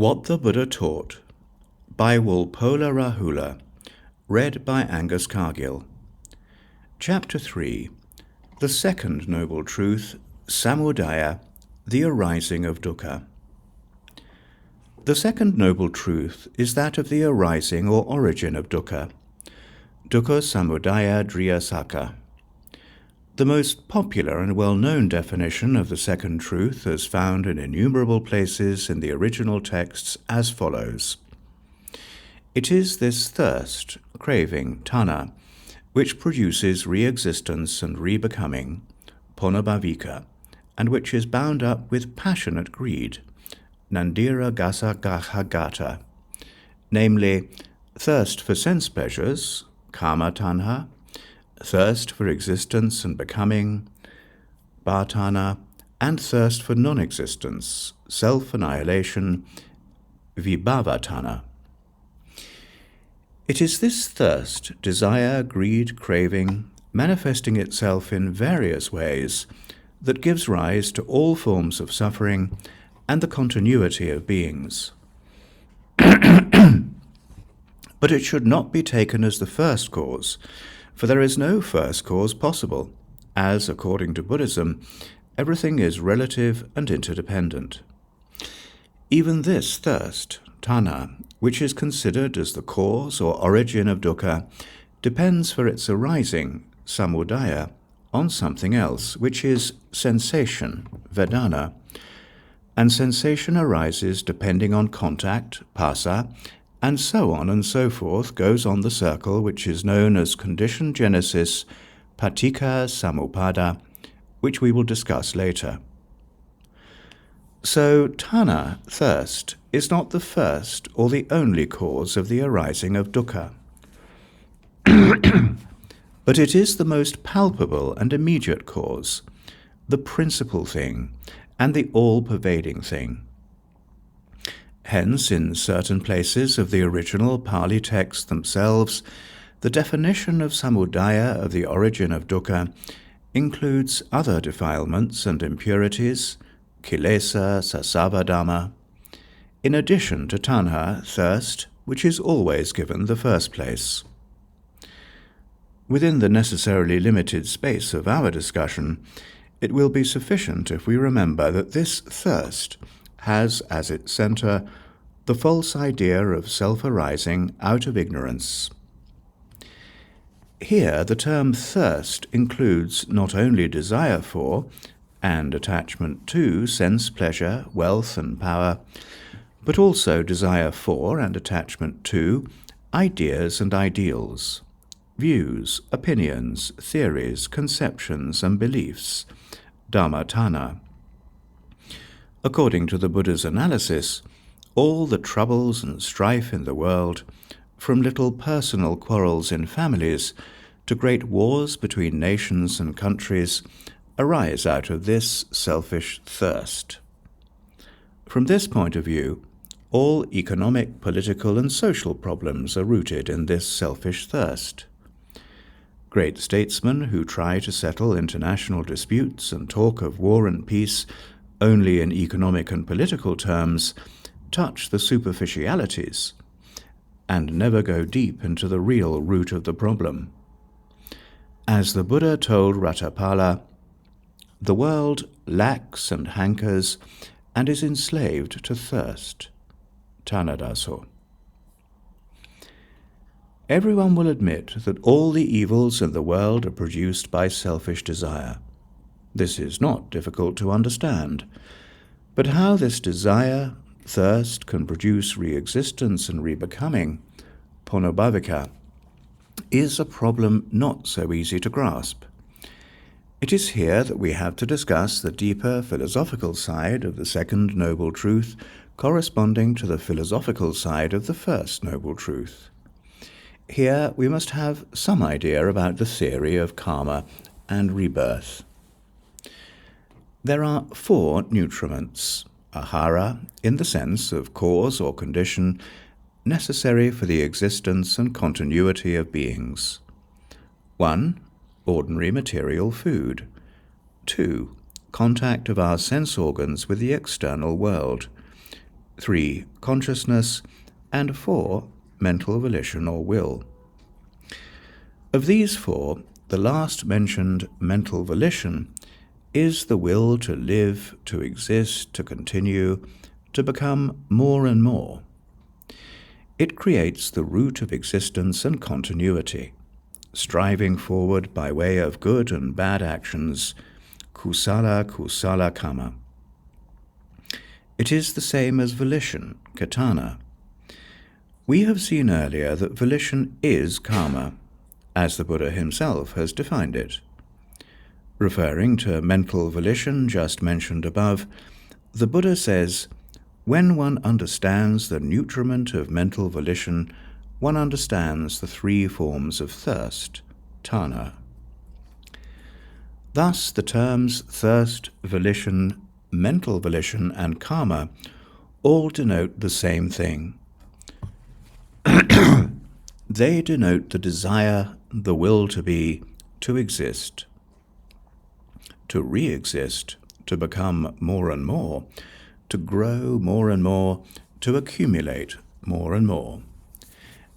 What the Buddha Taught by Walpola Rahula, read by Angus Cargill. Chapter 3. The Second Noble Truth, Samudaya, the Arising of Dukkha. The second noble truth is that of the arising or origin of dukkha, dukkha samudaya driyasaka. The most popular and well-known definition of the second truth is found in innumerable places in the original texts as follows. It is this thirst, craving, tanha, which produces re-existence and re-becoming, ponabhavika, and which is bound up with passionate greed, nandira gasa gaha gata, namely, thirst for sense pleasures, kama tanha, thirst for existence and becoming, bhatana, and thirst for non-existence, self-annihilation, vibhavatana. It is this thirst, desire, greed, craving, manifesting itself in various ways, that gives rise to all forms of suffering and the continuity of beings. But it should not be taken as the first cause, for there is no first cause possible, as, according to Buddhism, everything is relative and interdependent. Even this thirst, tanha, which is considered as the cause or origin of dukkha, depends for its arising, samudaya, on something else, which is sensation, vedana, and sensation arises depending on contact, phassa, and so on and so forth goes on the circle which is known as conditioned genesis, paticca samuppada, which we will discuss later. So tanha, thirst, is not the first or the only cause of the arising of dukkha. But it is the most palpable and immediate cause, the principal thing, and the all-pervading thing. Hence, in certain places of the original Pali texts themselves, the definition of samudaya, of the origin of dukkha, includes other defilements and impurities, kilesa, sasavadhamma, in addition to tanha, thirst, which is always given the first place. Within the necessarily limited space of our discussion, it will be sufficient if we remember that this thirst has as its centre the false idea of self-arising out of ignorance. Here the term thirst includes not only desire for and attachment to sense pleasure, wealth and power, but also desire for and attachment to ideas and ideals, views, opinions, theories, conceptions and beliefs, Dhammapada. According to the Buddha's analysis, all the troubles and strife in the world, from little personal quarrels in families to great wars between nations and countries, arise out of this selfish thirst. From this point of view, all economic, political and social problems are rooted in this selfish thirst. Great statesmen who try to settle international disputes and talk of war and peace only in economic and political terms touch the superficialities and never go deep into the real root of the problem. As the Buddha told Ratapala, the world lacks and hankers and is enslaved to thirst. Tanadaso. Everyone will admit that all the evils in the world are produced by selfish desire. This is not difficult to understand. But how this desire, thirst, can produce re-existence and re-becoming, ponabhavika, is a problem not so easy to grasp. It is here that we have to discuss the deeper philosophical side of the second noble truth corresponding to the philosophical side of the first noble truth. Here we must have some idea about the theory of karma and rebirth. There are 4 nutriments, ahara, in the sense of cause or condition, necessary for the existence and continuity of beings. 1. Ordinary material food. 2. Contact of our sense organs with the external world. 3. consciousness, and 4, mental volition or will. Of these 4, the last mentioned mental volition is the will to live, to exist, to continue, to become more and more. It creates the root of existence and continuity, striving forward by way of good and bad actions, kusala karma. It is the same as volition, cetana. We have seen earlier that volition is karma, as the Buddha himself has defined it. Referring to mental volition just mentioned above, the Buddha says, "When one understands the nutriment of mental volition, one understands the 3 forms of thirst, tana." Thus the terms thirst, volition, mental volition, and karma all denote the same thing. They denote the desire, the will to be, to exist, to re-exist, to become more and more, to grow more and more, to accumulate more and more.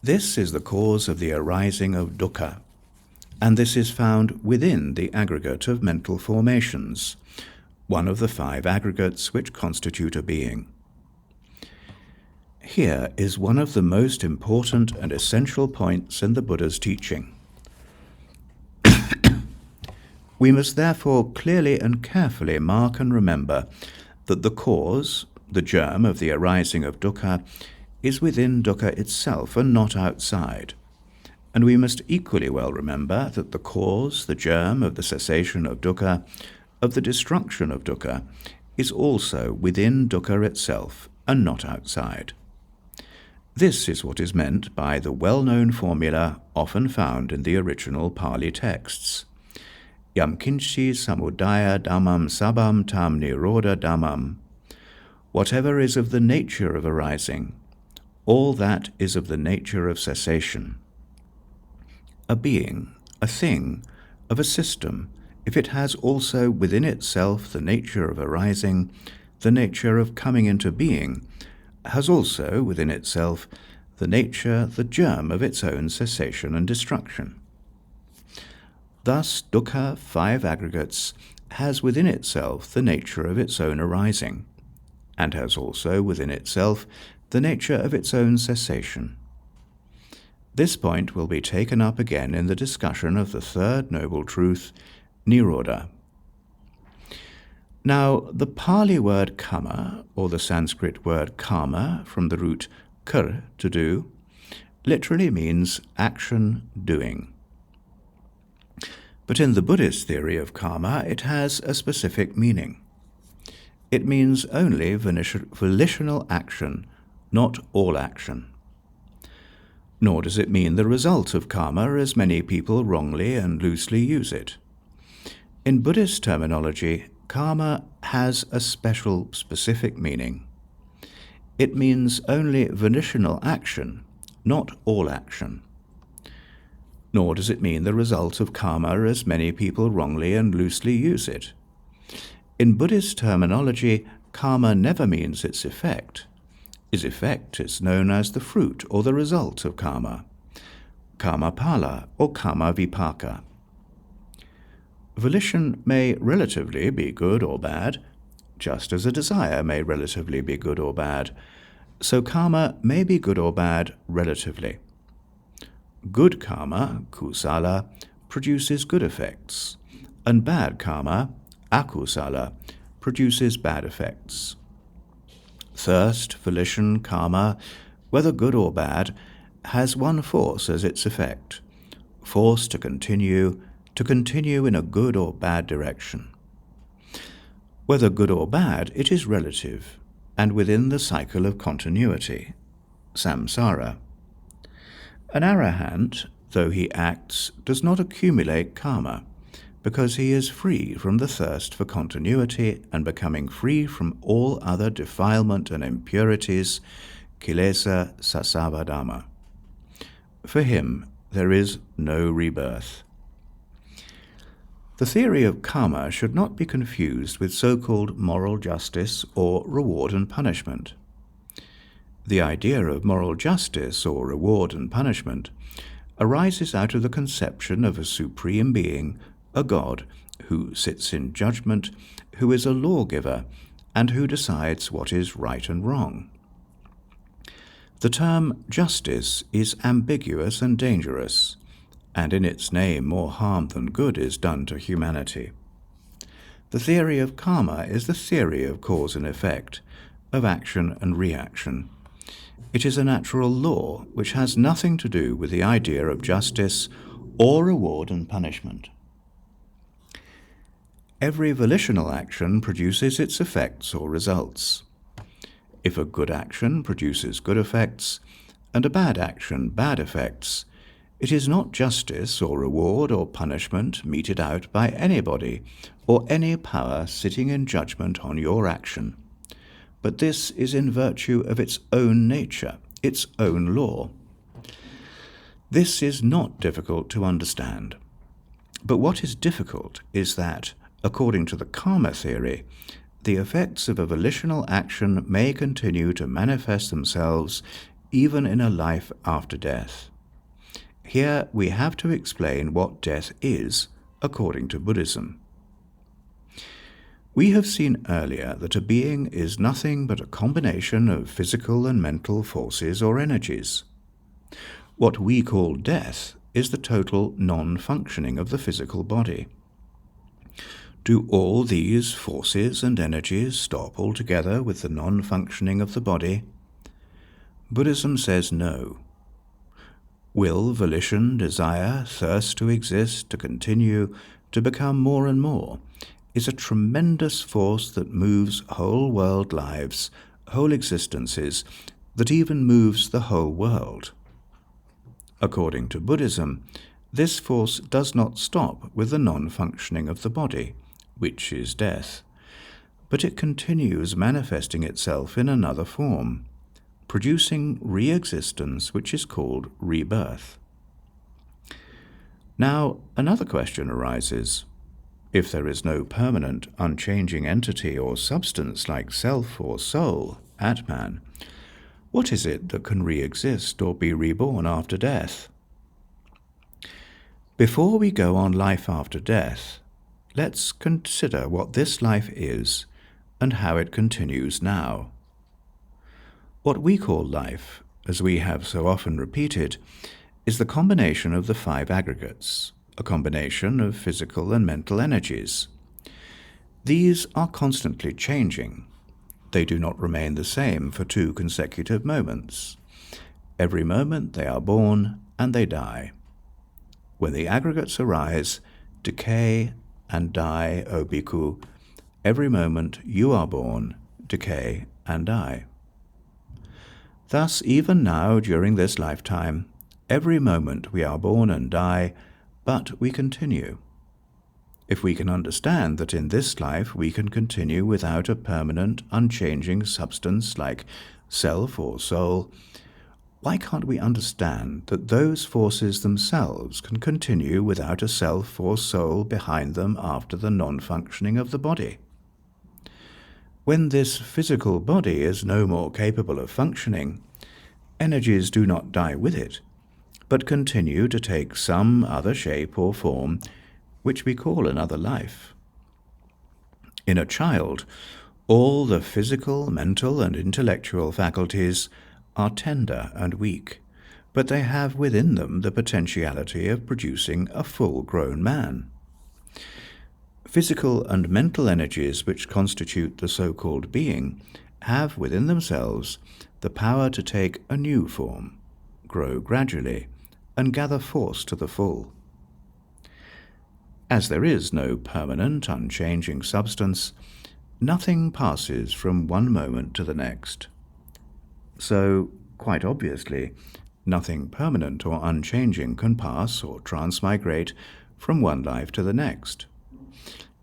This is the cause of the arising of dukkha, and this is found within the aggregate of mental formations, one of the 5 aggregates which constitute a being. Here is one of the most important and essential points in the Buddha's teaching. We must therefore clearly and carefully mark and remember that the cause, the germ of the arising of dukkha, is within dukkha itself and not outside. And we must equally well remember that the cause, the germ of the cessation of dukkha, of the destruction of dukkha, is also within dukkha itself and not outside. This is what is meant by the well-known formula often found in the original Pali texts. Yam kinchi samudaya dhammam sabam tam nirodha dhammam. Whatever is of the nature of arising, all that is of the nature of cessation. A being, a thing, of a system, if it has also within itself the nature of arising, the nature of coming into being, has also within itself the nature, the germ of its own cessation and destruction. Thus dukkha, 5 aggregates, has within itself the nature of its own arising, and has also within itself the nature of its own cessation. This point will be taken up again in the discussion of the 3rd noble truth, nirodha. Now, the Pali word kama, or the Sanskrit word karma, from the root kar, to do, literally means action, doing. But in the Buddhist theory of karma, it has a specific meaning. It means only volitional action, not all action. Nor does it mean the result of karma, as many people wrongly and loosely use it. In Buddhist terminology, karma has a specific meaning. It means only volitional action, not all action. Nor does it mean the result of karma, as many people wrongly and loosely use it. In Buddhist terminology, karma never means its effect. Its effect is known as the fruit or the result of karma, karma pala or karma vipaka. Volition may relatively be good or bad, just as a desire may relatively be good or bad, so karma may be good or bad relatively. Good karma, kusala, produces good effects, and bad karma, akusala, produces bad effects. Thirst, volition, karma, whether good or bad, has one force as its effect, force to continue in a good or bad direction. Whether good or bad, it is relative, and within the cycle of continuity, samsara. An arahant, though he acts, does not accumulate karma, because he is free from the thirst for continuity and becoming free from all other defilement and impurities, kilesa sasavadama. For him, there is no rebirth. The theory of karma should not be confused with so-called moral justice or reward and punishment. The idea of moral justice, or reward and punishment, arises out of the conception of a supreme being, a God, who sits in judgment, who is a lawgiver, and who decides what is right and wrong. The term justice is ambiguous and dangerous, and in its name more harm than good is done to humanity. The theory of karma is the theory of cause and effect, of action and reaction. It is a natural law which has nothing to do with the idea of justice or reward and punishment. Every volitional action produces its effects or results. If a good action produces good effects, and a bad action bad effects, it is not justice or reward or punishment meted out by anybody or any power sitting in judgment on your action, but this is in virtue of its own nature, its own law. This is not difficult to understand, but what is difficult is that, according to the karma theory, the effects of a volitional action may continue to manifest themselves even in a life after death. Here we have to explain what death is, according to Buddhism. We have seen earlier that a being is nothing but a combination of physical and mental forces or energies. What we call death is the total non-functioning of the physical body. Do all these forces and energies stop altogether with the non-functioning of the body? Buddhism says no. Will, volition, desire, thirst to exist, to continue, to become more and more, is a tremendous force that moves whole world lives, whole existences, that even moves the whole world. According to Buddhism, this force does not stop with the non-functioning of the body, which is death, but it continues manifesting itself in another form, producing re-existence which is called rebirth. Now, another question arises. If there is no permanent, unchanging entity or substance like self or soul, Atman, what is it that can re-exist or be reborn after death? Before we go on life after death, let's consider what this life is and how it continues now. What we call life, as we have so often repeated, is the combination of the five aggregates, a combination of physical and mental energies. These are constantly changing. They do not remain the same for 2 consecutive moments. Every moment they are born and they die. When the aggregates arise, decay, and die, O bhikkhu, every moment you are born, decay, and die. Thus, even now, during this lifetime, every moment we are born and die, but we continue. If we can understand that in this life we can continue without a permanent, unchanging substance like self or soul, why can't we understand that those forces themselves can continue without a self or soul behind them after the non-functioning of the body? When this physical body is no more capable of functioning, energies do not die with it, but continue to take some other shape or form, which we call another life. In a child, all the physical, mental, and intellectual faculties are tender and weak, but they have within them the potentiality of producing a full-grown man. Physical and mental energies which constitute the so-called being have within themselves the power to take a new form, grow gradually, and gather force to the full. As there is no permanent, unchanging substance, nothing passes from one moment to the next. So, quite obviously, nothing permanent or unchanging can pass or transmigrate from one life to the next.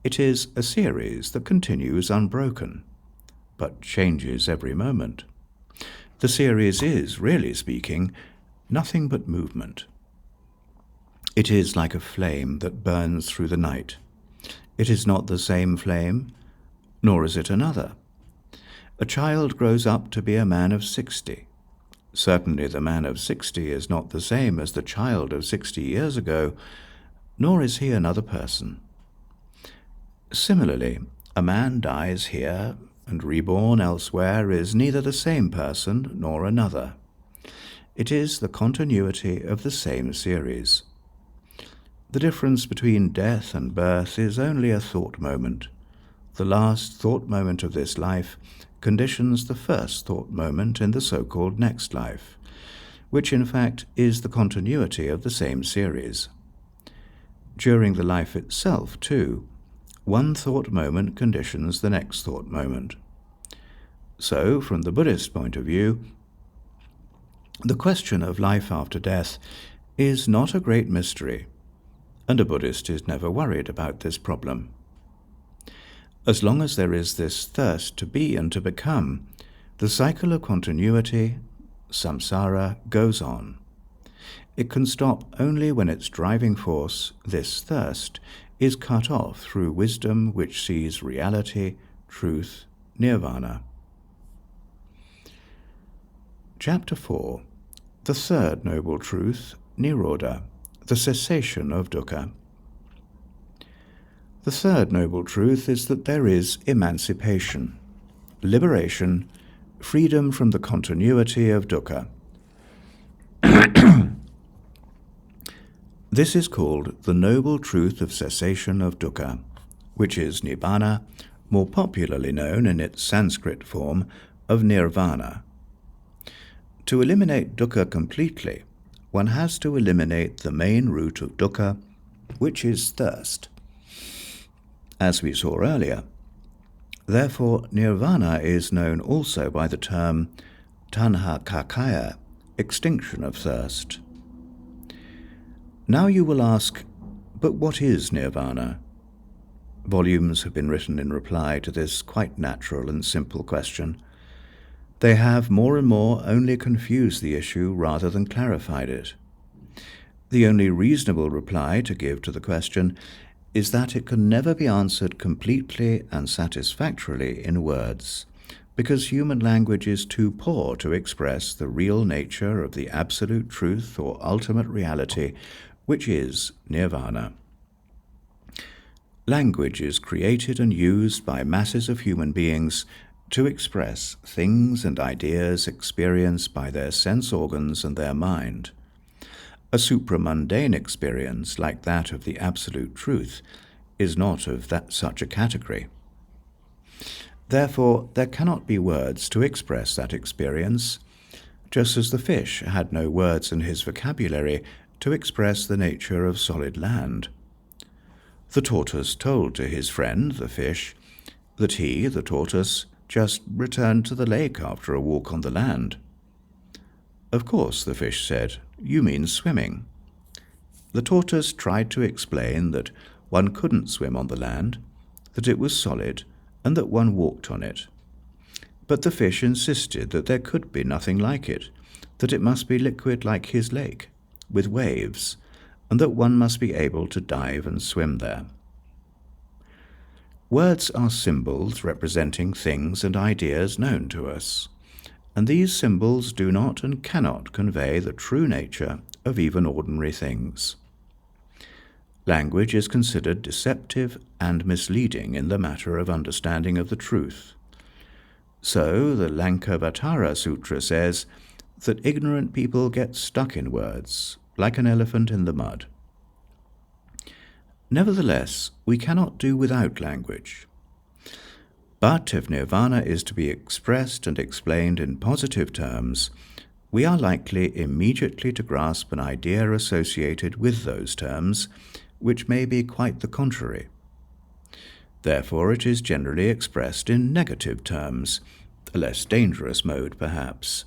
It is a series that continues unbroken, but changes every moment. The series is, really speaking, nothing but movement. It is like a flame that burns through the night. It is not the same flame, nor is it another. A child grows up to be a man of 60, Certainly the man of 60 is not the same as the child of 60 years ago, nor is he another person. Similarly, a man dies here and reborn elsewhere is neither the same person nor another. It is the continuity of the same series. The difference between death and birth is only a thought moment. The last thought moment of this life conditions the first thought moment in the so-called next life, which in fact is the continuity of the same series. During the life itself, too, one thought moment conditions the next thought moment. So, from the Buddhist point of view, the question of life after death is not a great mystery, and a Buddhist is never worried about this problem. As long as there is this thirst to be and to become, the cycle of continuity, samsara, goes on. It can stop only when its driving force, this thirst, is cut off through wisdom which sees reality, truth, nirvana. Chapter 4. The third noble truth, nirodha, the cessation of dukkha. The third noble truth is that there is emancipation, liberation, freedom from the continuity of dukkha. This is called the noble truth of cessation of dukkha, which is nibbana, more popularly known in its Sanskrit form of nirvana. To eliminate dukkha completely, one has to eliminate the main root of dukkha, which is thirst. As we saw earlier, therefore nirvana is known also by the term tanha kakaya, extinction of thirst. Now you will ask, but what is nirvana? Volumes have been written in reply to this quite natural and simple question. They have more and more only confused the issue rather than clarified it. The only reasonable reply to give to the question is that it can never be answered completely and satisfactorily in words, because human language is too poor to express the real nature of the absolute truth or ultimate reality, which is nirvana. Language is created and used by masses of human beings to express things and ideas experienced by their sense organs and their mind. A supramundane experience like that of the absolute truth is not of such a category. Therefore, there cannot be words to express that experience, just as the fish had no words in his vocabulary to express the nature of solid land. The tortoise told to his friend, the fish, that he, the tortoise, just returned to the lake after a walk on the land. Of course, the fish said, you mean swimming. The tortoise tried to explain that one couldn't swim on the land, that it was solid, and that one walked on it. But the fish insisted that there could be nothing like it, that it must be liquid like his lake, with waves, and that one must be able to dive and swim there. Words are symbols representing things and ideas known to us, and these symbols do not and cannot convey the true nature of even ordinary things. Language is considered deceptive and misleading in the matter of understanding of the truth. So the Lankavatara Sutra says that ignorant people get stuck in words, like an elephant in the mud. Nevertheless, we cannot do without language. But if nirvana is to be expressed and explained in positive terms, we are likely immediately to grasp an idea associated with those terms, which may be quite the contrary. Therefore it is generally expressed in negative terms, a less dangerous mode perhaps.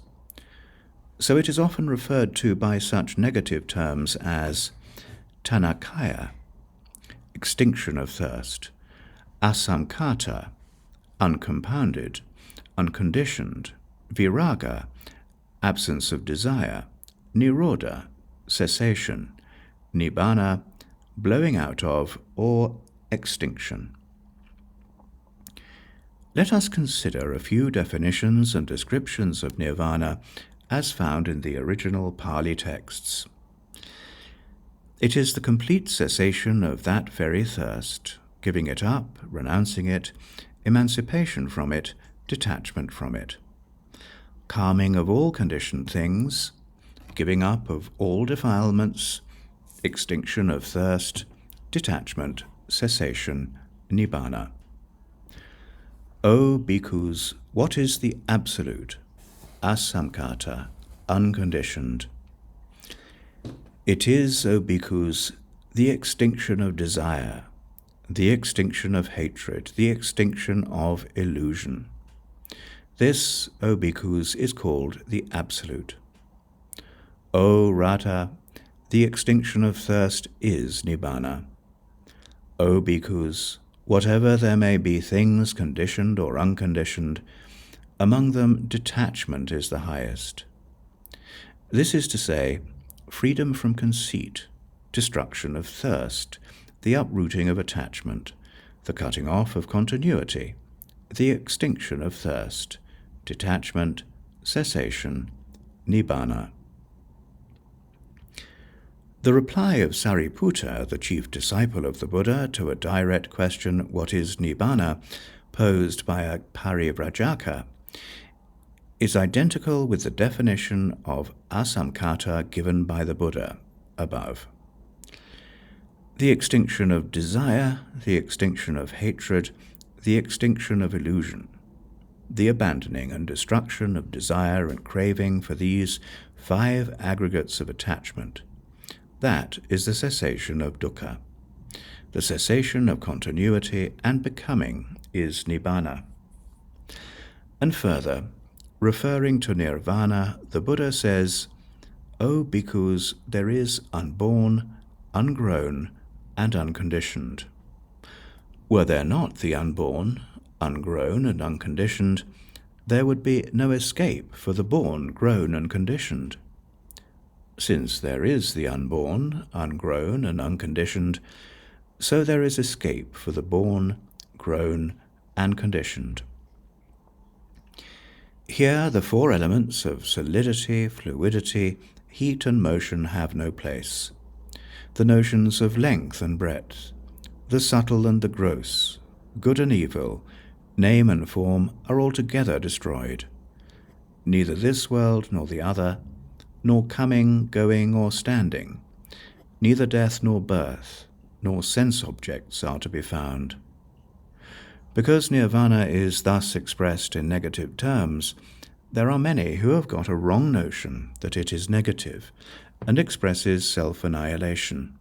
So it is often referred to by such negative terms as tanakaya, extinction of thirst, asamkata, uncompounded, unconditioned, viraga, absence of desire, nirodha, cessation, nibbana, blowing out of, or extinction. Let us consider a few definitions and descriptions of nirvana as found in the original Pali texts. It is the complete cessation of that very thirst, giving it up, renouncing it, emancipation from it, detachment from it, calming of all conditioned things, giving up of all defilements, extinction of thirst, detachment, cessation, nibbana. O bhikkhus, what is the absolute, asamkata, unconditioned? It is, O bhikkhus, the extinction of desire, the extinction of hatred, the extinction of illusion. This, O bhikkhus, is called the absolute. O Radha, the extinction of thirst is nibbana. O bhikkhus, whatever there may be things conditioned or unconditioned, among them detachment is the highest. This is to say, freedom from conceit, destruction of thirst, the uprooting of attachment, the cutting off of continuity, the extinction of thirst, detachment, cessation, nibbana. The reply of Sariputta, the chief disciple of the Buddha, to a direct question, what is nibbana, posed by a parivrajaka, is identical with the definition of asamkata given by the Buddha above. The extinction of desire, the extinction of hatred, the extinction of illusion, the abandoning and destruction of desire and craving for these 5 aggregates of attachment. That is the cessation of dukkha. The cessation of continuity and becoming is nibbana. And further, referring to nirvana, the Buddha says, O bhikkhus, there is unborn, ungrown, and unconditioned. Were there not the unborn, ungrown, and unconditioned, there would be no escape for the born, grown, and conditioned. Since there is the unborn, ungrown, and unconditioned, so there is escape for the born, grown, and conditioned. Here the 4 elements of solidity, fluidity, heat, and motion have no place. The notions of length and breadth, the subtle and the gross, good and evil, name and form are altogether destroyed. Neither this world nor the other, nor coming, going, or standing, neither death nor birth, nor sense objects are to be found. Because nirvana is thus expressed in negative terms, there are many who have got a wrong notion that it is negative and expresses self-annihilation.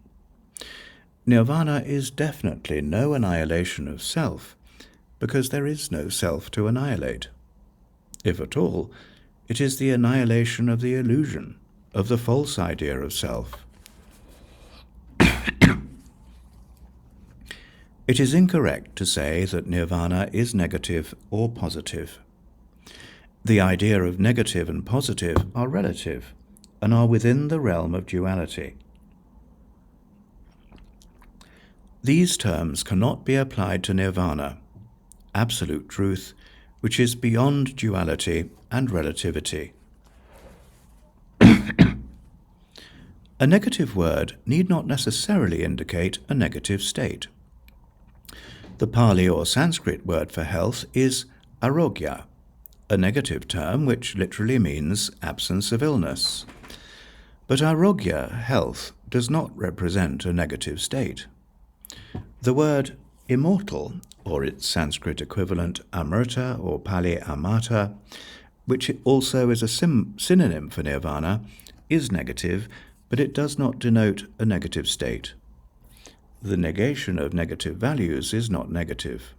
Nirvana is definitely no annihilation of self, because there is no self to annihilate. If at all, it is the annihilation of the illusion, of the false idea of self. It is incorrect to say that nirvana is negative or positive. The idea of negative and positive are relative and are within the realm of duality. These terms cannot be applied to nirvana, absolute truth, which is beyond duality and relativity. A negative word need not necessarily indicate a negative state. The Pali or Sanskrit word for health is arogya, a negative term which literally means absence of illness. But arogya, health, does not represent a negative state. The word immortal, or its Sanskrit equivalent amrita or Pali amata, which also is a synonym for nirvana, is negative, but it does not denote a negative state. The negation of negative values is not negative.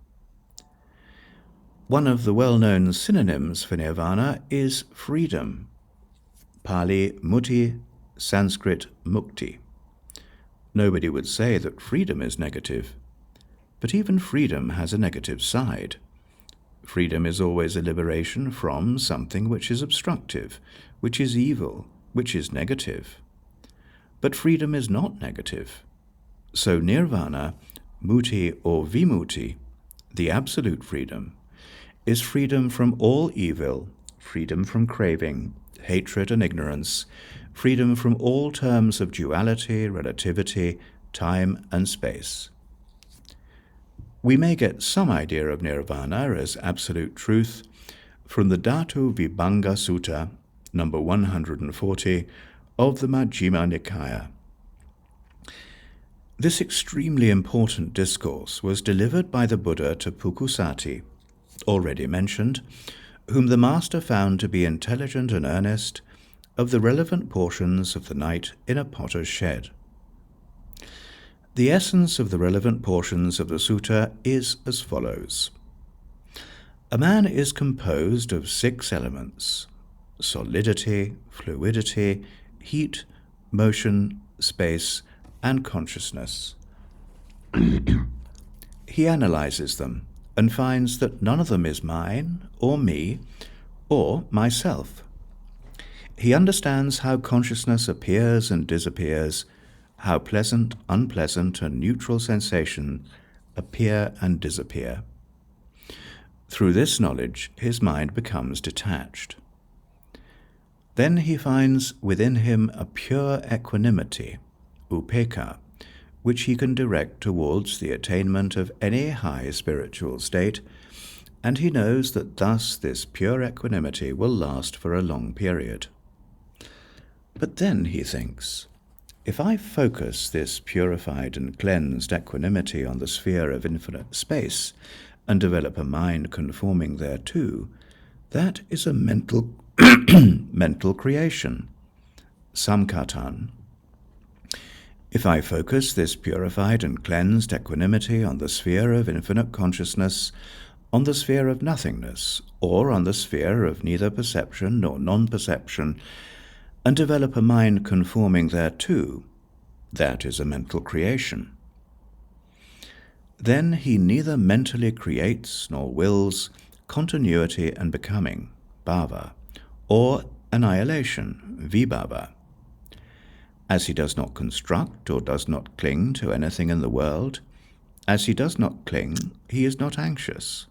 One of the well-known synonyms for nirvana is freedom. Pali muti, Sanskrit mukti. Nobody would say that freedom is negative, but even freedom has a negative side. Freedom is always a liberation from something which is obstructive, which is evil, which is negative. But freedom is not negative. So nirvana, muti or vimuti, the absolute freedom, is freedom from all evil, freedom from craving, hatred and ignorance, freedom from all terms of duality, relativity, time and space. We may get some idea of nirvana as absolute truth from the Dhatu Vibhanga Sutta, number 140, of the Majjhima Nikaya. This extremely important discourse was delivered by the Buddha to Pukusati, already mentioned, whom the Master found to be intelligent and earnest of the relevant portions of the night in a potter's shed. The essence of the relevant portions of the sutta is as follows. A man is composed of 6 elements: solidity, fluidity, heat, motion, space, and consciousness. He analyzes them and finds that none of them is mine, or me, or myself. He understands how consciousness appears and disappears, how pleasant, unpleasant, and neutral sensations appear and disappear. Through this knowledge, his mind becomes detached. Then he finds within him a pure equanimity, upekkha, which he can direct towards the attainment of any high spiritual state, and he knows that thus this pure equanimity will last for a long period. But then he thinks, if I focus this purified and cleansed equanimity on the sphere of infinite space and develop a mind conforming thereto, that is a mental mental creation, samkhatan. If I focus this purified and cleansed equanimity on the sphere of infinite consciousness, on the sphere of nothingness, or on the sphere of neither perception nor non-perception, and develop a mind conforming thereto, that is a mental creation. Then he neither mentally creates nor wills continuity and becoming, bhava, or annihilation, vibhava. As he does not construct or does not cling to anything in the world, as he does not cling, he is not anxious.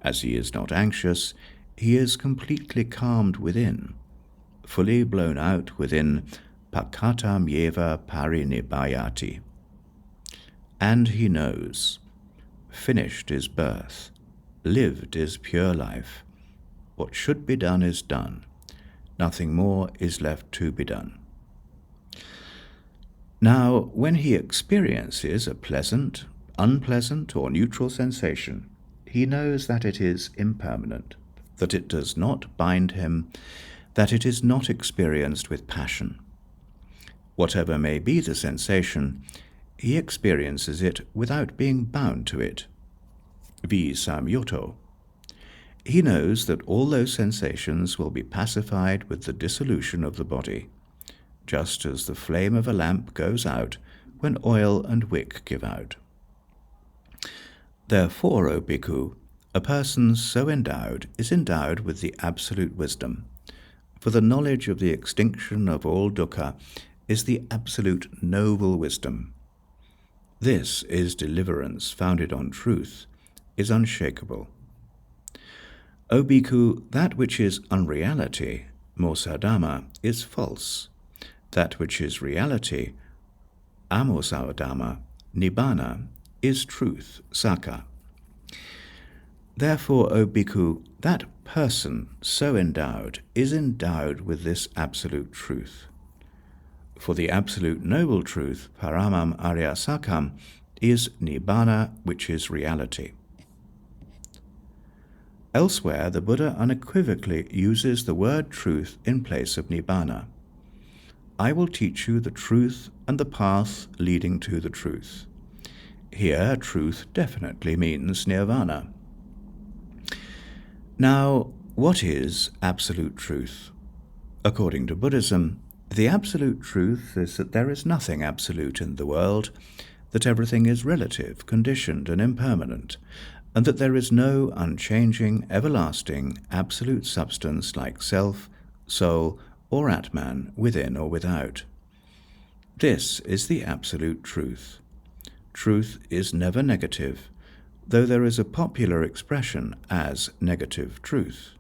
As he is not anxious, he is completely calmed within, fully blown out within pakatam yeva parinibbayati. And he knows, finished is birth, lived is pure life. What should be done is done. Nothing more is left to be done. Now, when he experiences a pleasant, unpleasant, or neutral sensation, he knows that it is impermanent, that it does not bind him, that it is not experienced with passion. Whatever may be the sensation, he experiences it without being bound to it. Visamyoto. He knows that all those sensations will be pacified with the dissolution of the body, just as the flame of a lamp goes out when oil and wick give out. Therefore, O bhikkhu, a person so endowed is endowed with the absolute wisdom, for the knowledge of the extinction of all dukkha is the absolute noble wisdom. This is deliverance founded on truth, is unshakable. O bhikkhu, that which is unreality, mosadhamma, is false. That which is reality, amosadhamma, nibbana, is truth, sakha. Therefore, O bhikkhu, that person so endowed is endowed with this absolute truth. For the absolute noble truth, paramam arya sakham, is nibbana, which is reality. Elsewhere, the Buddha unequivocally uses the word truth in place of nibbana. I will teach you the truth and the path leading to the truth. Here, truth definitely means nirvana. Now, what is absolute truth? According to Buddhism, the absolute truth is that there is nothing absolute in the world, that everything is relative, conditioned, and impermanent, and that there is no unchanging, everlasting, absolute substance like self, soul, or Atman within or without. This is the absolute truth. Truth is never negative, though there is a popular expression as negative truth.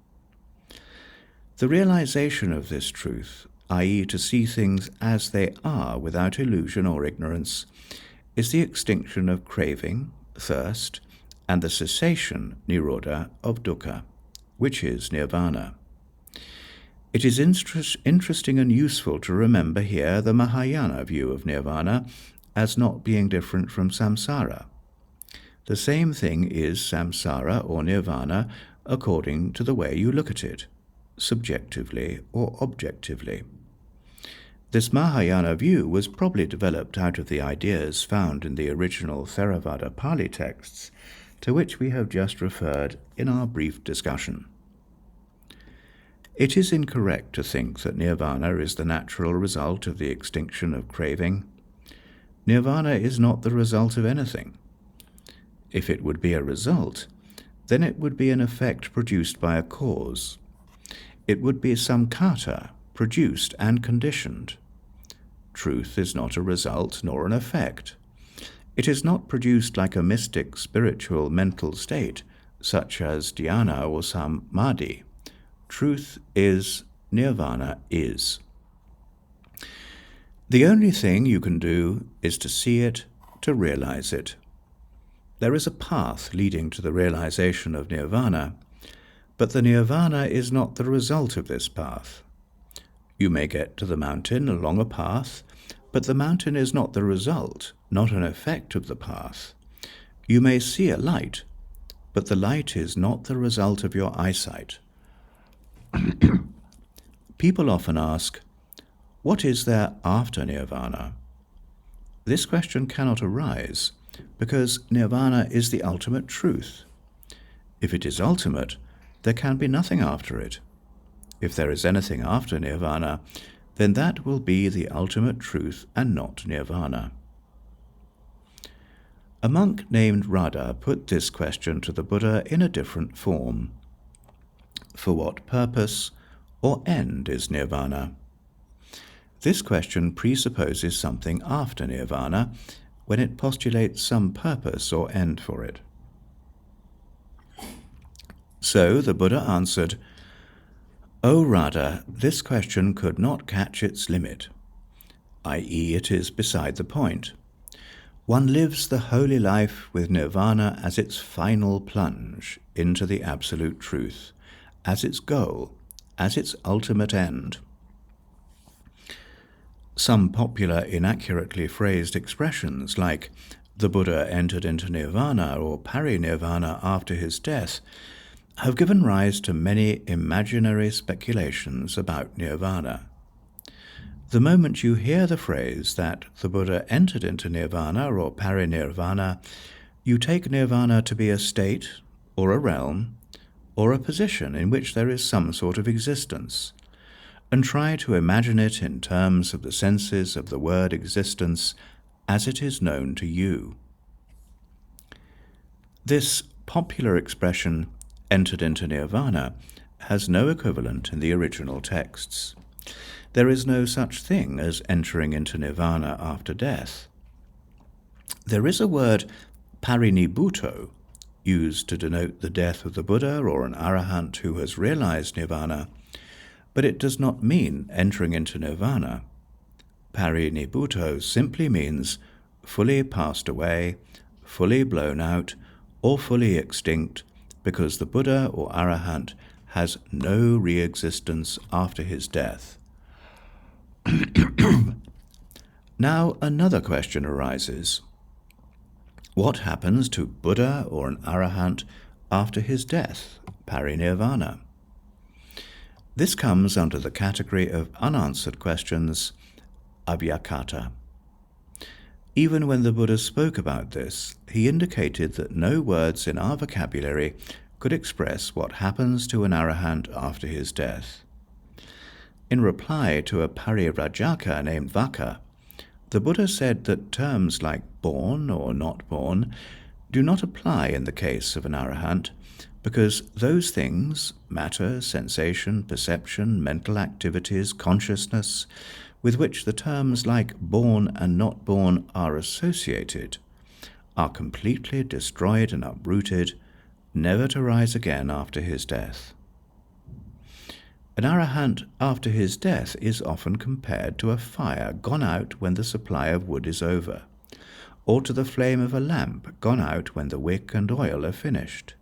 The realization of this truth, i.e. to see things as they are without illusion or ignorance, is the extinction of craving, thirst, and the cessation, nirodha, of dukkha, which is nirvana. It is interesting and useful to remember here the Mahayana view of nirvana as not being different from samsara. The same thing is samsara or nirvana according to the way you look at it, subjectively or objectively. This Mahayana view was probably developed out of the ideas found in the original Theravada Pali texts, to which we have just referred in our brief discussion. It is incorrect to think that nirvana is the natural result of the extinction of craving. Nirvana is not the result of anything. If it would be a result, then it would be an effect produced by a cause. It would be samkhata, produced and conditioned. Truth is not a result nor an effect. It is not produced like a mystic, spiritual, mental state, such as dhyana or samadhi. Truth is, nirvana is. The only thing you can do is to see it, to realize it. There is a path leading to the realization of nirvana, but the nirvana is not the result of this path. You may get to the mountain along a path, but the mountain is not the result, not an effect of the path. You may see a light, but the light is not the result of your eyesight. People often ask, what is there after nirvana? This question cannot arise, because nirvana is the ultimate truth. If it is ultimate, there can be nothing after it. If there is anything after nirvana, then that will be the ultimate truth and not nirvana. A monk named Radha put this question to the Buddha in a different form. For what purpose or end is nirvana? This question presupposes something after nirvana when it postulates some purpose or end for it. So the Buddha answered, O Radha, this question could not catch its limit, i.e. it is beside the point. One lives the holy life with nirvana as its final plunge into the absolute truth, as its goal, as its ultimate end. Some popular inaccurately phrased expressions like the Buddha entered into nirvana or parinirvana after his death have given rise to many imaginary speculations about nirvana. The moment you hear the phrase that the Buddha entered into nirvana or parinirvana, you take nirvana to be a state or a realm or a position in which there is some sort of existence, and try to imagine it in terms of the senses of the word existence as it is known to you. This popular expression, entered into nirvana, has no equivalent in the original texts. There is no such thing as entering into nirvana after death. There is a word parinibhuto, used to denote the death of the Buddha or an arahant who has realized nirvana, but it does not mean entering into nirvana. Parinibhuto simply means fully passed away, fully blown out, or fully extinct, because the Buddha or arahant has no re-existence after his death. Now another question arises. What happens to Buddha or an arahant after his death, parinirvana? This comes under the category of unanswered questions, avyakata. Even when the Buddha spoke about this, he indicated that no words in our vocabulary could express what happens to an arahant after his death. In reply to a parirajaka named Vaka, the Buddha said that terms like born or not born do not apply in the case of an arahant, because those things, matter, sensation, perception, mental activities, consciousness, with which the terms like born and not born are associated, are completely destroyed and uprooted, never to rise again after his death. An arahant after his death is often compared to a fire gone out when the supply of wood is over, or to the flame of a lamp gone out when the wick and oil are finished.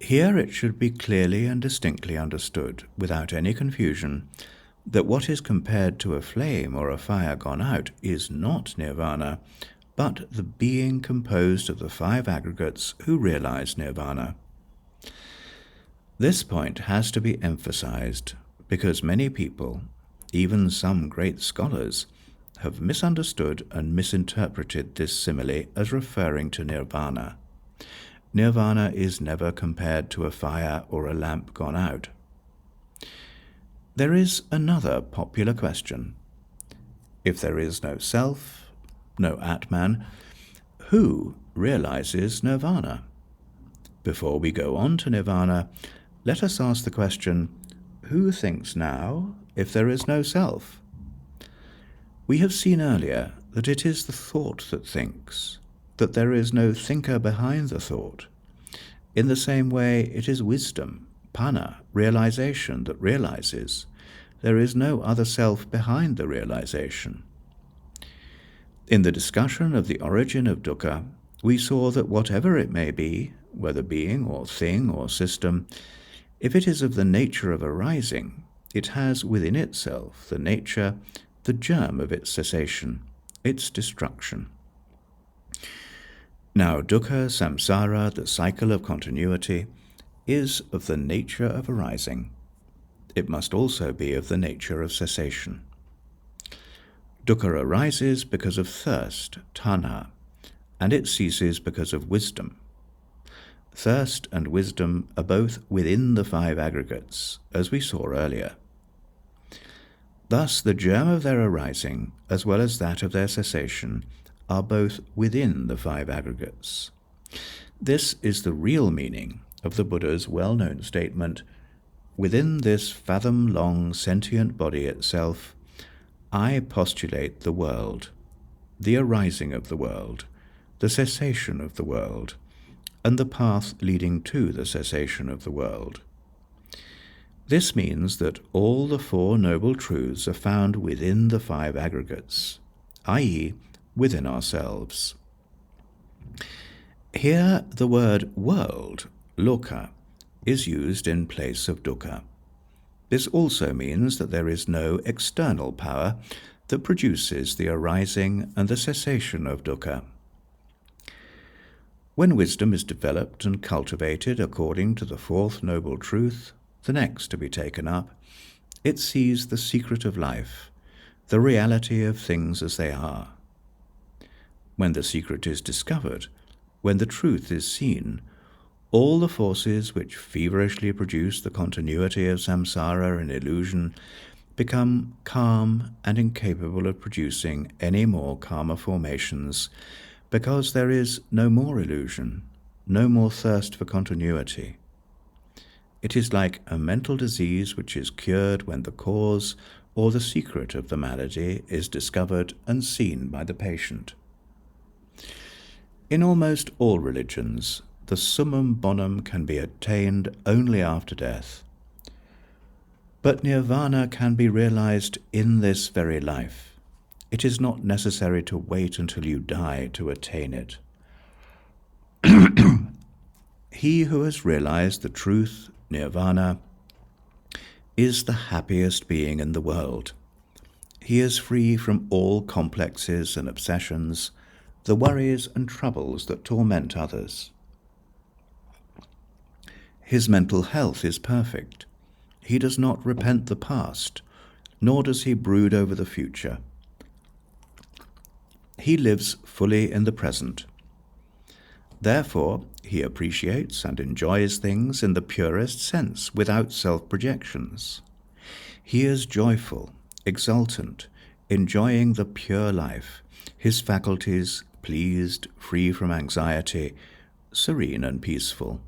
Here it should be clearly and distinctly understood, without any confusion, that what is compared to a flame or a fire gone out is not nirvana, but the being composed of the five aggregates who realize nirvana. This point has to be emphasized because many people, even some great scholars, have misunderstood and misinterpreted this simile as referring to nirvana. Nirvana is never compared to a fire or a lamp gone out. There is another popular question. If there is no self, no Atman, who realizes nirvana? Before we go on to nirvana, let us ask the question, who thinks now if there is no self? We have seen earlier that it is the thought that thinks, that there is no thinker behind the thought. In the same way, it is wisdom, panna, realization, that realizes. There is no other self behind the realization. In the discussion of the origin of dukkha, we saw that whatever it may be, whether being or thing or system, if it is of the nature of arising, it has within itself the nature, the germ of its cessation, its destruction. Now dukkha, samsara, the cycle of continuity, is of the nature of arising. It must also be of the nature of cessation. Dukkha arises because of thirst, tanha, and it ceases because of wisdom. Thirst and wisdom are both within the five aggregates, as we saw earlier. Thus the germ of their arising, as well as that of their cessation, are both within the five aggregates. This is the real meaning of the Buddha's well-known statement, "Within this fathom-long sentient body itself, I postulate the world, the arising of the world, the cessation of the world, and the path leading to the cessation of the world." This means that all the four noble truths are found within the five aggregates, i.e., within ourselves. Here the word world, loka, is used in place of dukkha. This also means that there is no external power that produces the arising and the cessation of dukkha. When wisdom is developed and cultivated according to the fourth noble truth, the next to be taken up, it sees the secret of life, the reality of things as they are. When the secret is discovered, when the truth is seen, all the forces which feverishly produce the continuity of samsara and illusion become calm and incapable of producing any more karma formations, because there is no more illusion, no more thirst for continuity. It is like a mental disease which is cured when the cause or the secret of the malady is discovered and seen by the patient. In almost all religions, the summum bonum can be attained only after death. But nirvana can be realized in this very life. It is not necessary to wait until you die to attain it. He who has realized the truth, nirvana, is the happiest being in the world. He is free from all complexes and obsessions, the worries and troubles that torment others. His mental health is perfect. He does not repent the past, nor does he brood over the future. He lives fully in the present. Therefore, he appreciates and enjoys things in the purest sense, without self-projections. He is joyful, exultant, enjoying the pure life, his faculties pleased, free from anxiety, serene and peaceful.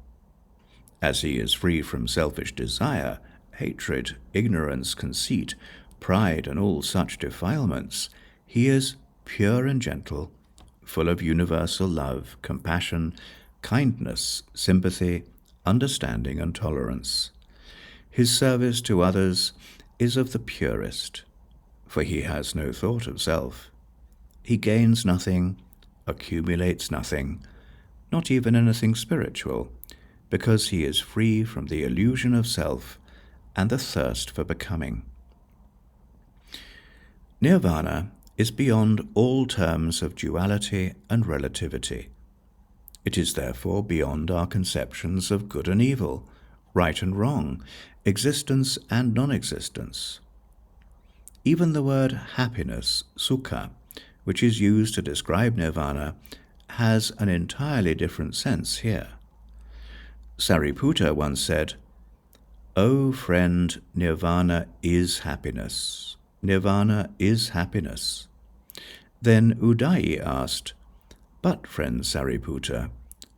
As he is free from selfish desire, hatred, ignorance, conceit, pride, and all such defilements, he is pure and gentle, full of universal love, compassion, kindness, sympathy, understanding, and tolerance. His service to others is of the purest, for he has no thought of self. He gains nothing, accumulates nothing, not even anything spiritual, because he is free from the illusion of self and the thirst for becoming. Nirvana is beyond all terms of duality and relativity. It is therefore beyond our conceptions of good and evil, right and wrong, existence and non-existence. Even the word happiness, sukha, which is used to describe nirvana, has an entirely different sense here. Sariputta once said, "O friend, nirvana is happiness. Nirvana is happiness." Then Udayi asked, "But, friend Sariputta,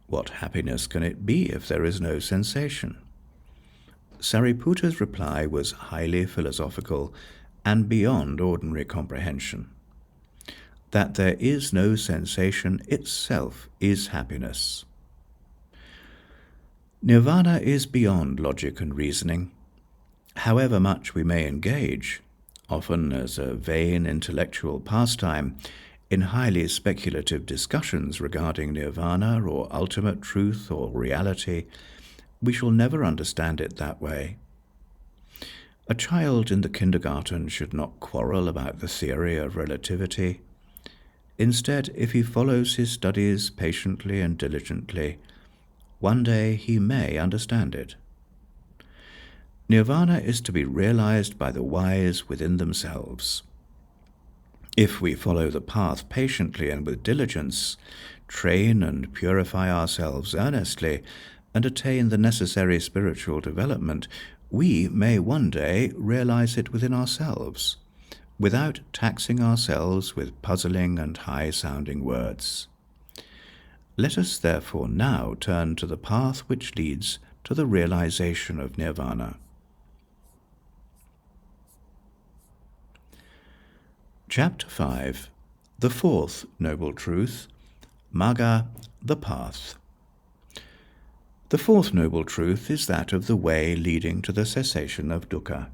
what happiness can it be if there is no sensation?" Sariputta's reply was highly philosophical and beyond ordinary comprehension. That there is no sensation itself is happiness. Nirvana is beyond logic and reasoning. However much we may engage, often as a vain intellectual pastime, in highly speculative discussions regarding nirvana or ultimate truth or reality, we shall never understand it that way. A child in the kindergarten should not quarrel about the theory of relativity. Instead, if he follows his studies patiently and diligently, one day he may understand it. Nirvana is to be realized by the wise within themselves. If we follow the path patiently and with diligence, train and purify ourselves earnestly, and attain the necessary spiritual development, we may one day realize it within ourselves, without taxing ourselves with puzzling and high-sounding words. Let us therefore now turn to the path which leads to the realization of nirvana. Chapter 5. The Fourth Noble Truth, Magga, the Path. The fourth noble truth is that of the way leading to the cessation of dukkha.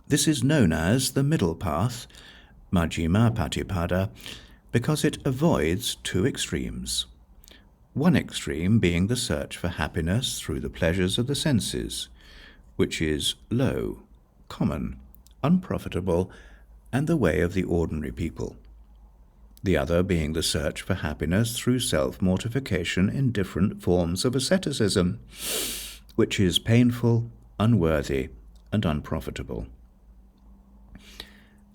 This is known as the middle path, Majjhima Patipada, because it avoids two extremes. One extreme being the search for happiness through the pleasures of the senses, which is low, common, unprofitable, and the way of the ordinary people. The other being the search for happiness through self-mortification in different forms of asceticism, which is painful, unworthy, and unprofitable.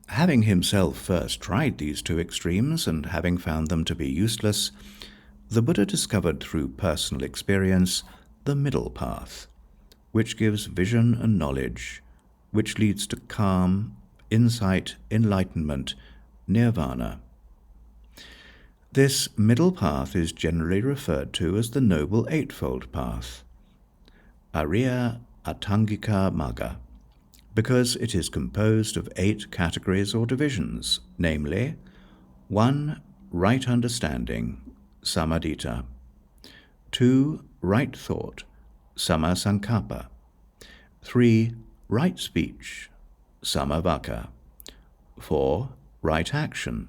Having himself first tried these two extremes and having found them to be useless, the Buddha discovered through personal experience the middle path, which gives vision and knowledge, which leads to calm, insight, enlightenment, nirvana. This middle path is generally referred to as the Noble Eightfold Path, Ariya Atangika Magga, because it is composed of 8 categories or divisions, namely 1. Right understanding, Samadhita; 2. Right thought, Sammasankappa; 3. Right speech, Sammavaka; 4. Right action,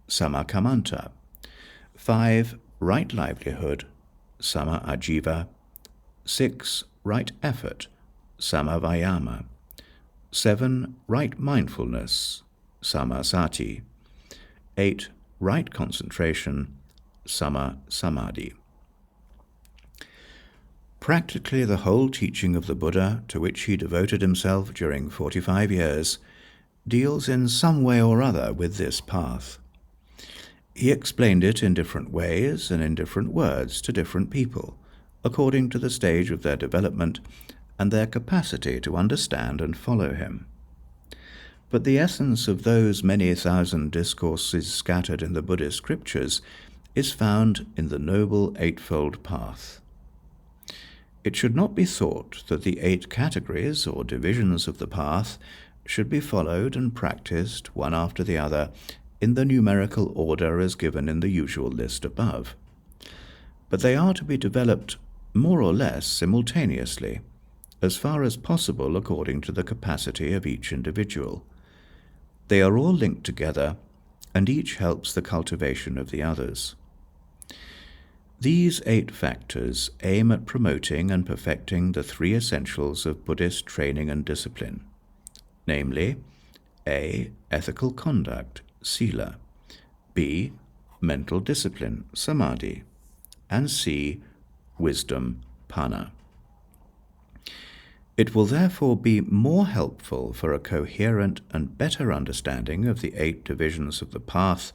Sammakamanta; 5. Right livelihood, Samma-ajiva; 6. Right effort, Samma-vayama; 7. Right mindfulness, Samma-sati; 8. Right concentration, Samma-samadhi. Practically the whole teaching of the Buddha, to which he devoted himself during 45 years, deals in some way or other with this path. He explained it in different ways and in different words to different people, according to the stage of their development and their capacity to understand and follow him. But the essence of those many thousand discourses scattered in the Buddhist scriptures is found in the Noble Eightfold Path. It should not be thought that the 8 categories or divisions of the path should be followed and practiced one after the other in the numerical order as given in the usual list above. But they are to be developed more or less simultaneously, as far as possible according to the capacity of each individual. They are all linked together, and each helps the cultivation of the others. These 8 factors aim at promoting and perfecting the 3 essentials of Buddhist training and discipline, namely, A. Ethical conduct, sila, B. Mental discipline, samadhi, and C. Wisdom, panna. It will therefore be more helpful for a coherent and better understanding of the 8 divisions of the path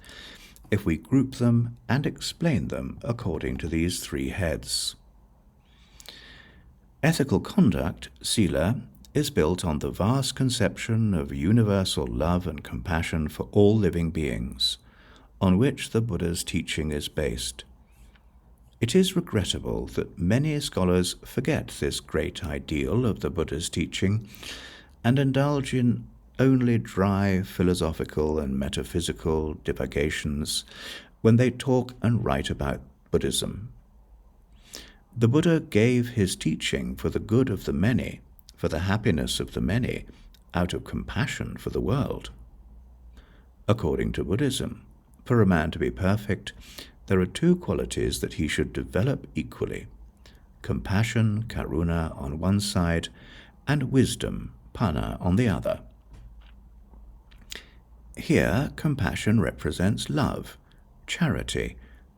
if we group them and explain them according to these 3 heads. Ethical conduct, sila, is built on the vast conception of universal love and compassion for all living beings, on which the Buddha's teaching is based. It is regrettable that many scholars forget this great ideal of the Buddha's teaching and indulge in only dry philosophical and metaphysical divagations when they talk and write about Buddhism. The Buddha gave his teaching for the good of the many, for the happiness of the many, out of compassion for the world. According to Buddhism, for a man to be perfect, there are 2 qualities that he should develop equally: compassion, karuna, on one side, and wisdom, panna, on the other. Here, compassion represents love, charity,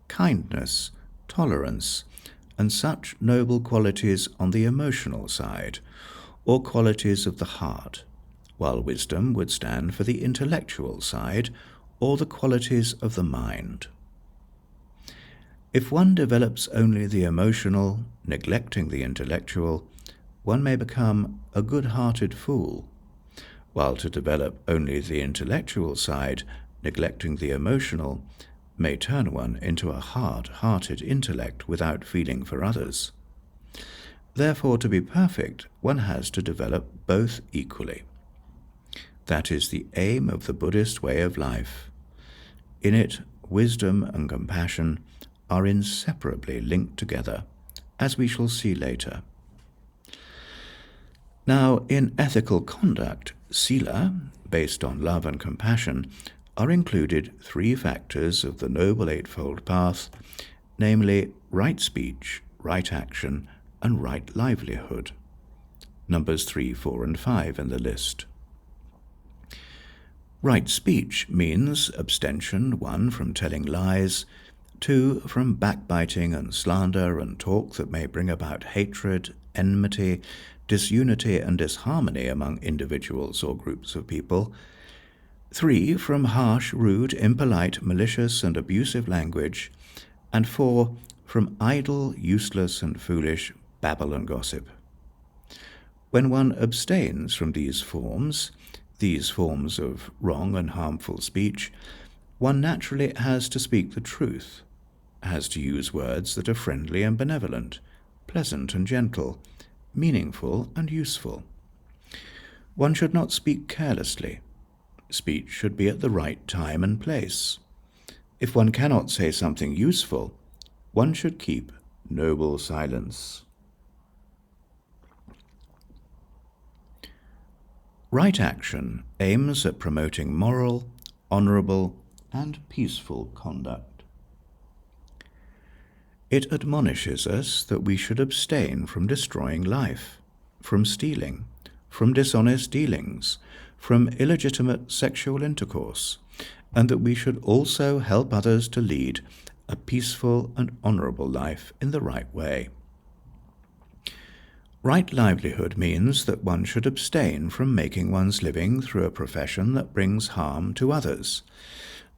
kindness, tolerance, and such noble qualities on the emotional side, or qualities of the heart, while wisdom would stand for the intellectual side, or the qualities of the mind. If one develops only the emotional, neglecting the intellectual, one may become a good-hearted fool, while to develop only the intellectual side, neglecting the emotional, may turn one into a hard-hearted intellect without feeling for others. Therefore, to be perfect, one has to develop both equally. That is the aim of the Buddhist way of life. In it, wisdom and compassion are inseparably linked together, as we shall see later. Now, in ethical conduct, sila, based on love and compassion, are included 3 factors of the Noble Eightfold Path, namely right speech, right action, and right livelihood. Numbers 3, 4, and 5 in the list. Right speech means abstention, 1, from telling lies, 2, from backbiting and slander and talk that may bring about hatred, enmity, disunity and disharmony among individuals or groups of people, 3, from harsh, rude, impolite, malicious and abusive language, and 4, from idle, useless and foolish babble and gossip. When one abstains from these forms of wrong and harmful speech, one naturally has to speak the truth, has to use words that are friendly and benevolent, pleasant and gentle, meaningful and useful. One should not speak carelessly. Speech should be at the right time and place. If one cannot say something useful, one should keep noble silence. Right action aims at promoting moral, honorable, and peaceful conduct. It admonishes us that we should abstain from destroying life, from stealing, from dishonest dealings, from illegitimate sexual intercourse, and that we should also help others to lead a peaceful and honorable life in the right way. Right livelihood means that one should abstain from making one's living through a profession that brings harm to others,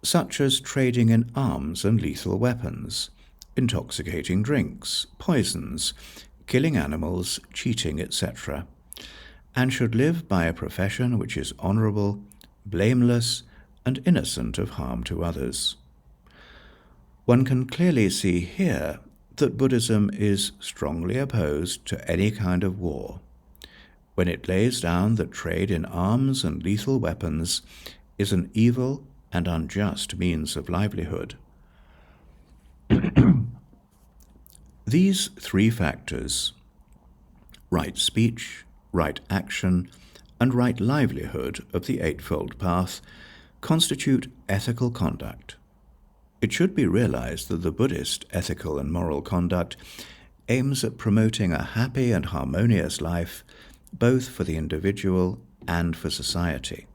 such as trading in arms and lethal weapons, intoxicating drinks, poisons, killing animals, cheating, etc., and should live by a profession which is honorable, blameless, and innocent of harm to others. One can clearly see here that Buddhism is strongly opposed to any kind of war, when it lays down that trade in arms and lethal weapons is an evil and unjust means of livelihood. These three factors, right speech, right action, and right livelihood of the Eightfold Path, constitute ethical conduct. It should be realized that the Buddhist ethical and moral conduct aims at promoting a happy and harmonious life, both for the individual and for society.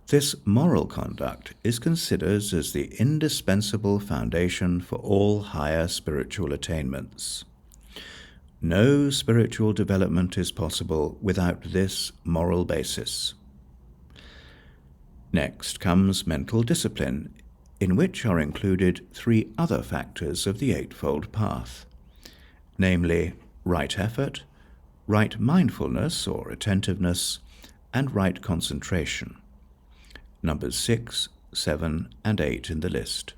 This moral conduct is considered as the indispensable foundation for all higher spiritual attainments. No spiritual development is possible without this moral basis. Next comes mental discipline, in which are included three other factors of the Eightfold Path, namely right effort, right mindfulness or attentiveness, and right concentration. Numbers 6, 7, and 8 in the list.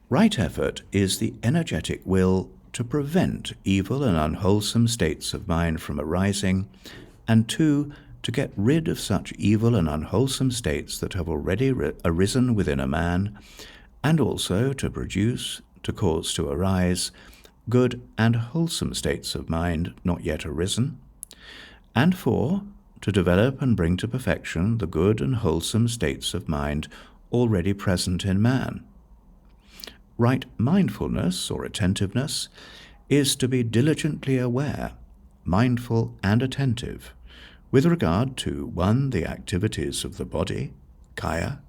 Right effort is the energetic will to prevent evil and unwholesome states of mind from arising, and 2, to get rid of such evil and unwholesome states that have already arisen within a man, and also to produce, to cause to arise, good and wholesome states of mind not yet arisen, and 4, to develop and bring to perfection the good and wholesome states of mind already present in man. Right mindfulness or attentiveness is to be diligently aware, mindful and attentive, with regard to 1, the activities of the body, kaya,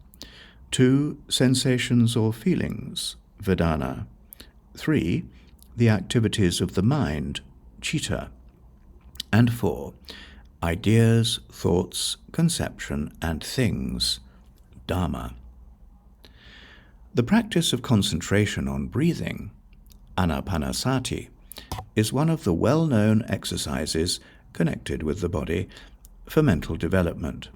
2, sensations or feelings, vedana, 3, the activities of the mind, citta, and 4, ideas, thoughts, conception, and things, dhamma. The practice of concentration on breathing, anapanasati, is one of the well-known exercises connected with the body for mental development.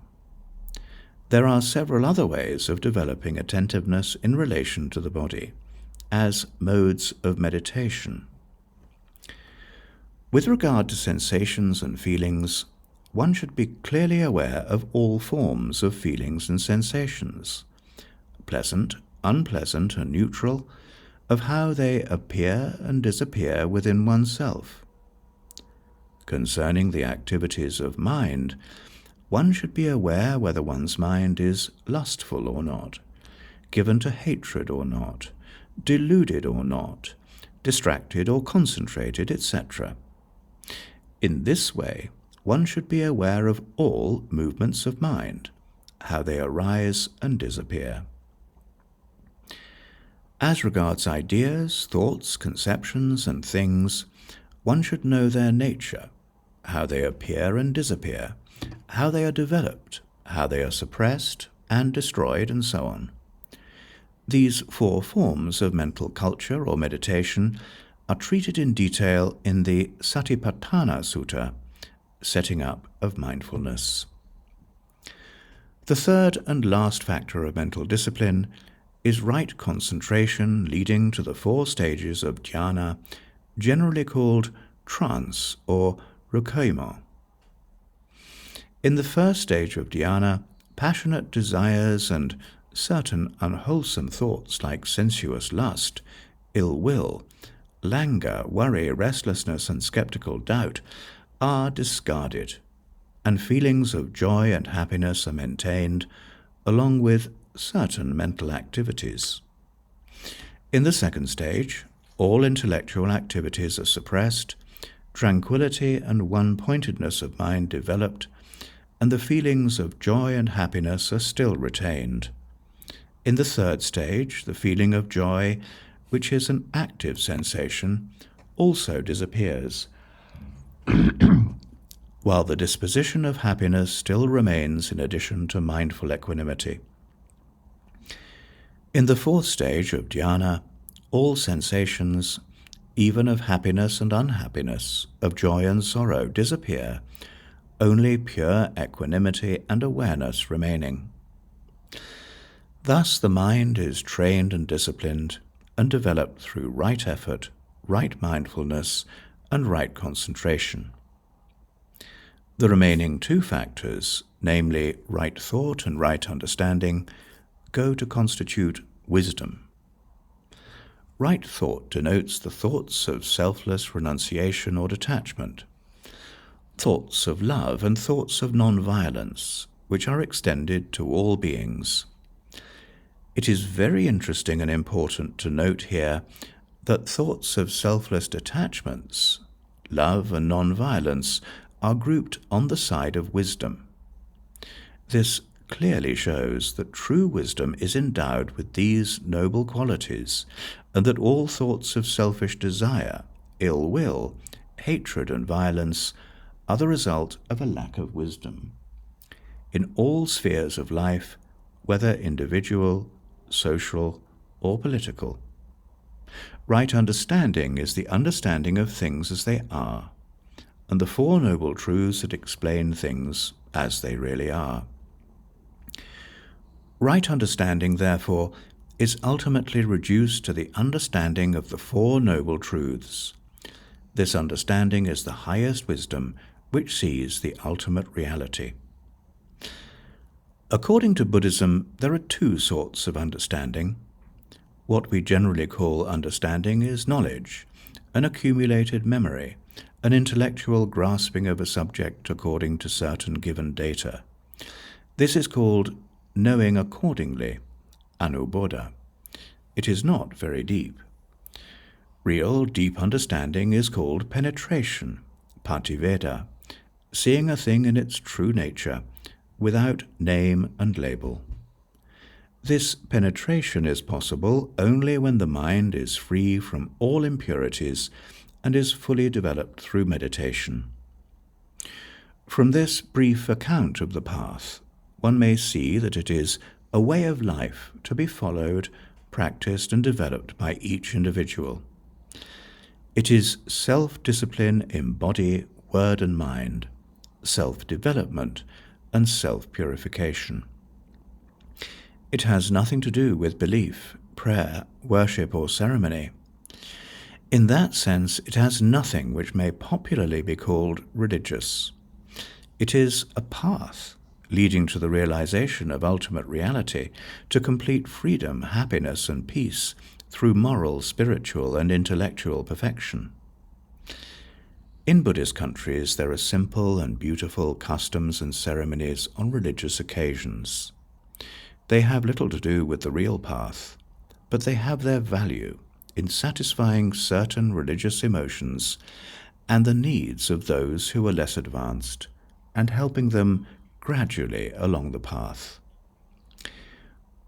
There are several other ways of developing attentiveness in relation to the body, as modes of meditation. With regard to sensations and feelings, one should be clearly aware of all forms of feelings and sensations, pleasant, unpleasant, and neutral, of how they appear and disappear within oneself. Concerning the activities of mind, one should be aware whether one's mind is lustful or not, given to hatred or not, deluded or not, distracted or concentrated, etc. In this way, one should be aware of all movements of mind, how they arise and disappear. As regards ideas, thoughts, conceptions, and things, one should know their nature, how they appear and disappear, how they are developed, how they are suppressed and destroyed, and so on. These 4 forms of mental culture or meditation are treated in detail in the Satipatthana Sutta, setting up of mindfulness. The third and last factor of mental discipline is right concentration leading to the 4 stages of dhyana, generally called trance or recueillement. In the first stage of dhyana, passionate desires and certain unwholesome thoughts like sensuous lust, ill will, languor, worry, restlessness, and skeptical doubt are discarded, and feelings of joy and happiness are maintained, along with certain mental activities. In the second stage, all intellectual activities are suppressed, tranquility and one-pointedness of mind developed, and the feelings of joy and happiness are still retained. In the third stage, the feeling of joy, which is an active sensation, also disappears, while the disposition of happiness still remains in addition to mindful equanimity. In the fourth stage of dhyana, all sensations, even of happiness and unhappiness, of joy and sorrow, disappear, only pure equanimity and awareness remaining. Thus the mind is trained and disciplined and developed through right effort, right mindfulness, and right concentration. The remaining 2 factors, namely right thought and right understanding, go to constitute wisdom. Right thought denotes the thoughts of selfless renunciation or detachment, thoughts of love and thoughts of non-violence, which are extended to all beings. It is very interesting and important to note here that thoughts of selfless detachments, love and non-violence, are grouped on the side of wisdom. This clearly shows that true wisdom is endowed with these noble qualities, and that all thoughts of selfish desire, ill will, hatred and violence are the result of a lack of wisdom. In all spheres of life, whether individual, social, or political. Right understanding is the understanding of things as they are, and the Four Noble Truths that explain things as they really are. Right understanding, therefore, is ultimately reduced to the understanding of the Four Noble Truths. This understanding is the highest wisdom which sees the ultimate reality. According to Buddhism, there are two sorts of understanding. What we generally call understanding is knowledge, an accumulated memory, an intellectual grasping of a subject according to certain given data. This is called knowing accordingly, anubbodha. It is not very deep. Real, deep understanding is called penetration, pativeda, seeing a thing in its true nature, without name and label. This penetration is possible only when the mind is free from all impurities and is fully developed through meditation. From this brief account of the path, one may see that it is a way of life to be followed, practiced, and developed by each individual. It is self-discipline in body, word, and mind, self-development, and self-purification. It has nothing to do with belief, prayer, worship, or ceremony. In that sense, it has nothing which may popularly be called religious. It is a path leading to the realization of ultimate reality, to complete freedom, happiness, and peace through moral, spiritual, and intellectual perfection. In Buddhist countries, there are simple and beautiful customs and ceremonies on religious occasions. They have little to do with the real path, but they have their value in satisfying certain religious emotions and the needs of those who are less advanced, and helping them gradually along the path.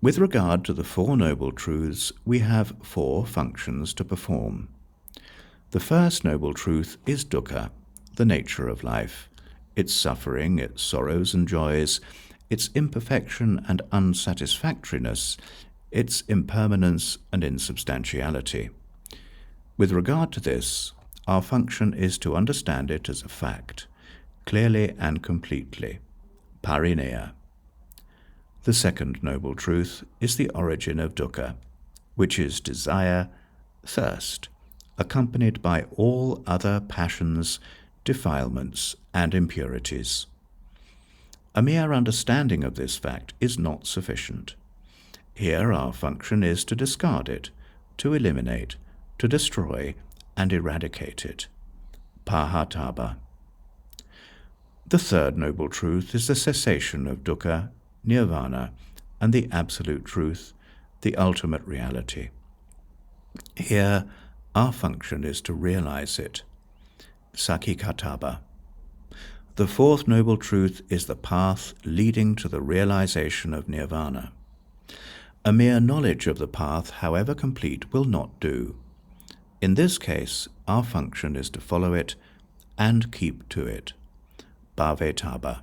With regard to the Four Noble Truths, we have four functions to perform. The first Noble Truth is dukkha, the nature of life, its suffering, its sorrows and joys, its imperfection and unsatisfactoriness, its impermanence and insubstantiality. With regard to this, our function is to understand it as a fact, clearly and completely, parineya. The second Noble Truth is the origin of dukkha, which is desire, thirst, accompanied by all other passions, defilements, and impurities. A mere understanding of this fact is not sufficient. Here our function is to discard it, to eliminate, to destroy, and eradicate it. Pahataba. The third Noble Truth is the cessation of dukkha, nirvana, and the absolute truth, the ultimate reality. Here our function is to realize it. Sakikataba. The fourth Noble Truth is the path leading to the realization of nirvana. A mere knowledge of the path, however complete, will not do. In this case, our function is to follow it and keep to it. Bhavetaba.